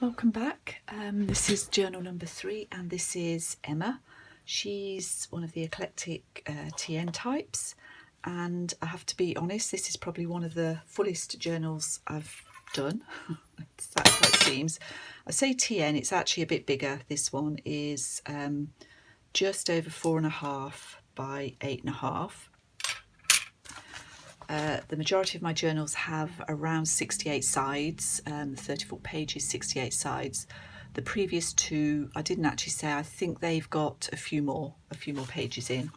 Welcome back. This is journal number 3 and this is Emma. She's one of the eclectic TN types, and I have to be honest, this is probably one of the fullest journals I've done. That's how it seems. I say TN, it's actually a bit bigger. This one is just over 4.5 by 8.5. The majority of my journals have around 68 sides, 34 pages, 68 sides. The previous two, I didn't actually say, I think they've got a few more pages in.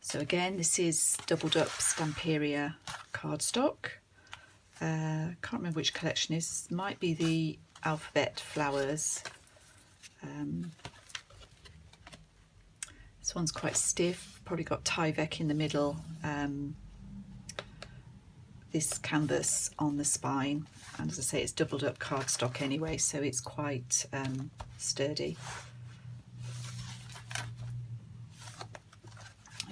So again, this is doubled up Stamperia cardstock. Can't remember which collection is. Might be the alphabet flowers. This one's quite stiff, probably got Tyvek in the middle, this canvas on the spine, and as I say, it's doubled up cardstock anyway, so it's quite sturdy.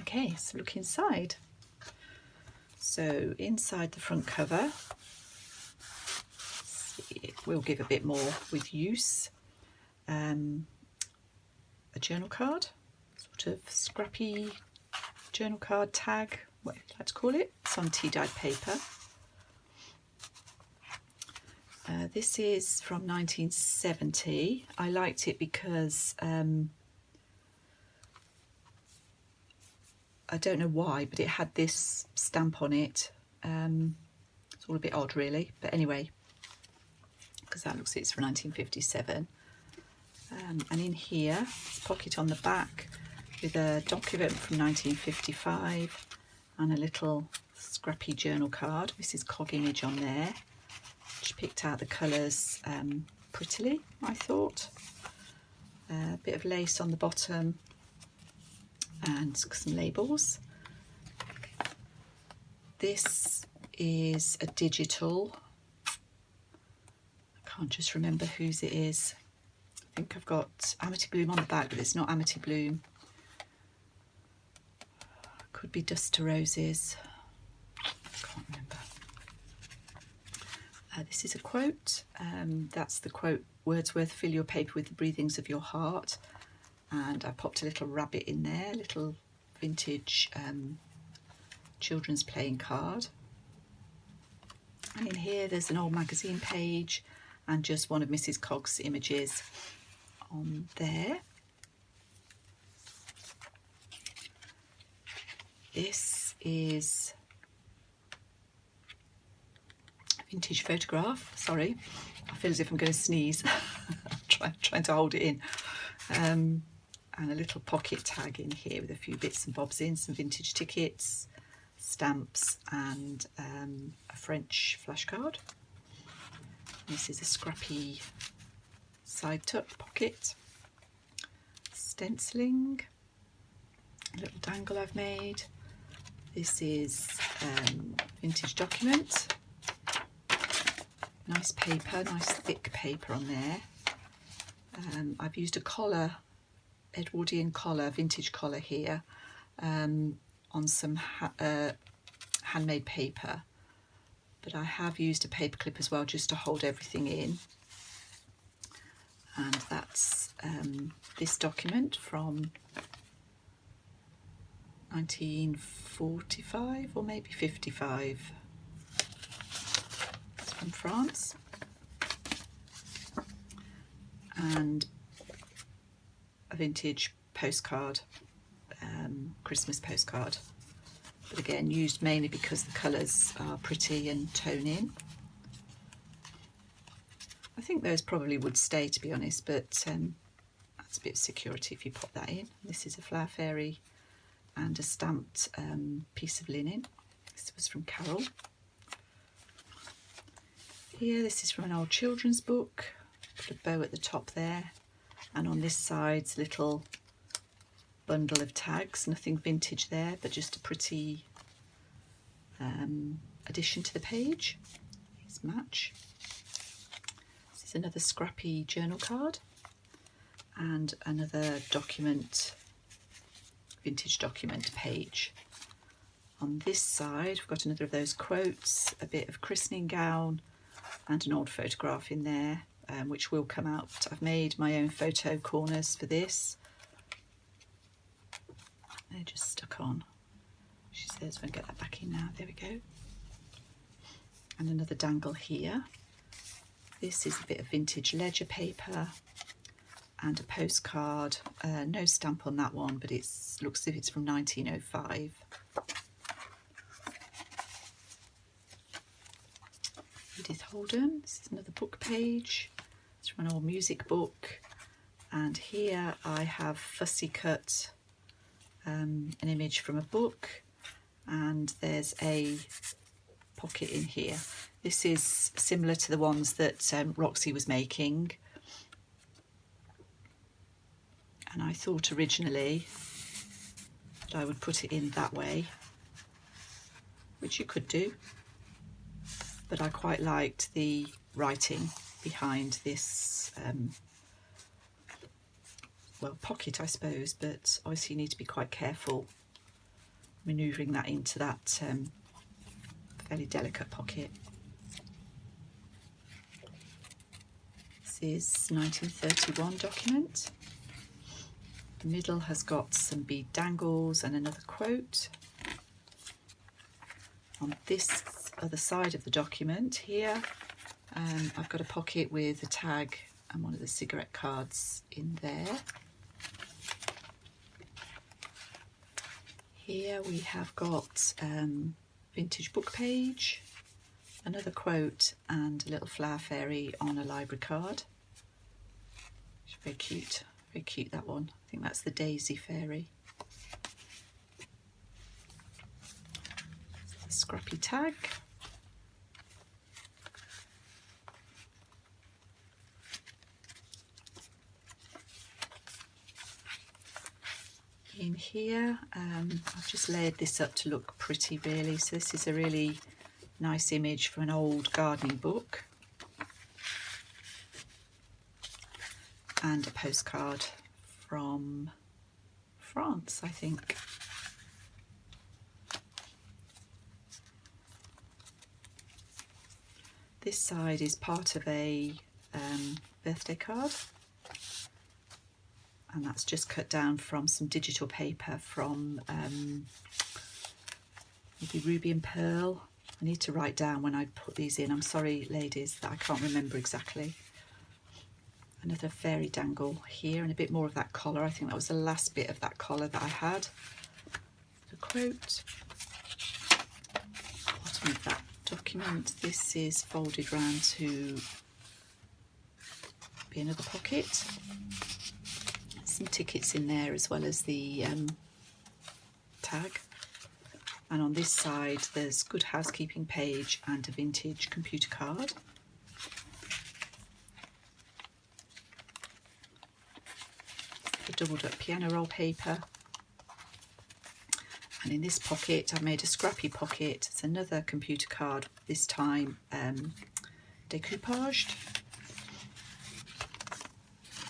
Okay, so look inside. So inside the front cover, it will give a bit more with use. A journal card. Sort of scrappy journal card tag, what you'd like to call it. It's on tea dyed paper. This is from 1970. I liked it because I don't know why, but it had this stamp on it. It's all a bit odd really, but anyway, because that looks, it's from 1957. And in here, pocket on the back, with a document from 1955 and a little scrappy journal card. Mrs. Cog image on there. She picked out the colours prettily, I thought. A bit of lace on the bottom and some labels. This is a digital. I can't just remember whose it is. I think I've got Amity Bloom on the back, but it's not Amity Bloom. Could be Dust to Roses. I can't remember. This is a quote. That's the quote, Wordsworth, fill your paper with the breathings of your heart. And I popped a little rabbit in there, a little vintage children's playing card. And in here there's an old magazine page and just one of Mrs. Cog's images on there. This is a vintage photograph. Sorry, I feel as if I'm going to sneeze. I'm trying to hold it in. And a little pocket tag in here with a few bits and bobs in, some vintage tickets, stamps, and a French flashcard. This is a scrappy side tuck pocket, stenciling, a little dangle I've made. This is vintage document, nice paper, nice thick paper on there. I've used a collar, Edwardian collar, vintage collar here, on some handmade paper, but I have used a paper clip as well just to hold everything in. And that's this document from 1945 or maybe 55. It's from France. And a vintage postcard, Christmas postcard. But again, used mainly because the colours are pretty and tone in. I think those probably would stay, to be honest, but that's a bit of security if you pop that in. This is a flower fairy and a stamped piece of linen. This was from Carol. Here, this is from an old children's book. Put a bow at the top there, and on this side's a little bundle of tags. Nothing vintage there, but just a pretty addition to the page. Here's match. This is another scrappy journal card and another document, vintage document page. On this side, we've got another of those quotes, a bit of christening gown, and an old photograph in there, which will come out. I've made my own photo corners for this. They're just stuck on. She says, "I'll get that back in now." There we go. And another dangle here. This is a bit of vintage ledger paper and a postcard. No stamp on that one, but it looks as if it's from 1905. Edith Holden. This is another book page. It's from an old music book. And here I have fussy cut an image from a book, and there's a pocket in here. This is similar to the ones that Roxy was making, and I thought originally that I would put it in that way, which you could do, but I quite liked the writing behind this well, pocket, I suppose, but obviously you need to be quite careful manoeuvring that into that fairly delicate pocket. This is 1931 document. The middle has got some bead dangles and another quote. On this other side of the document here, I've got a pocket with a tag and one of the cigarette cards in there. Here we have got vintage book page, another quote, and a little flower fairy on a library card. It's very cute that one. I think that's the Daisy fairy. The scrappy tag. In here, I've just layered this up to look pretty really. So this is a really nice image from an old gardening book and a postcard from France, I think. This side is part of a birthday card, and that's just cut down from some digital paper from maybe Ruby and Pearl. I need to write down when I put these in. I'm sorry, ladies, that I can't remember exactly. Another fairy dangle here, and a bit more of that collar. I think that was the last bit of that collar that I had. The quote. Bottom of that document. This is folded round to be another pocket. Some tickets in there as well as the tag. And on this side there's Good Housekeeping page and a vintage computer card. The doubled up piano roll paper. And in this pocket I've made a scrappy pocket. It's another computer card, this time decoupaged.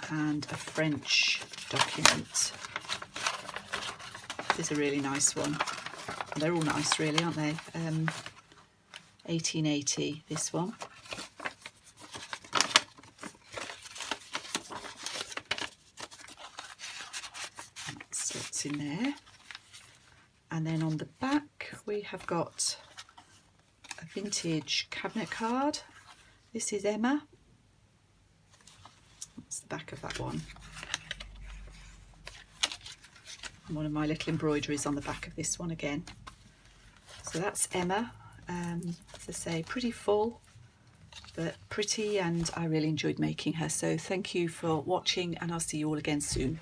And a French document. This is a really nice one. They're all nice really, aren't they? 1880, this one. That's what's in there. And then on the back we have got a vintage cabinet card. This is Emma. That's the back of that one. And one of my little embroideries on the back of this one again. So that's Emma. As I say, pretty full, but pretty, and I really enjoyed making her. So thank you for watching, and I'll see you all again soon.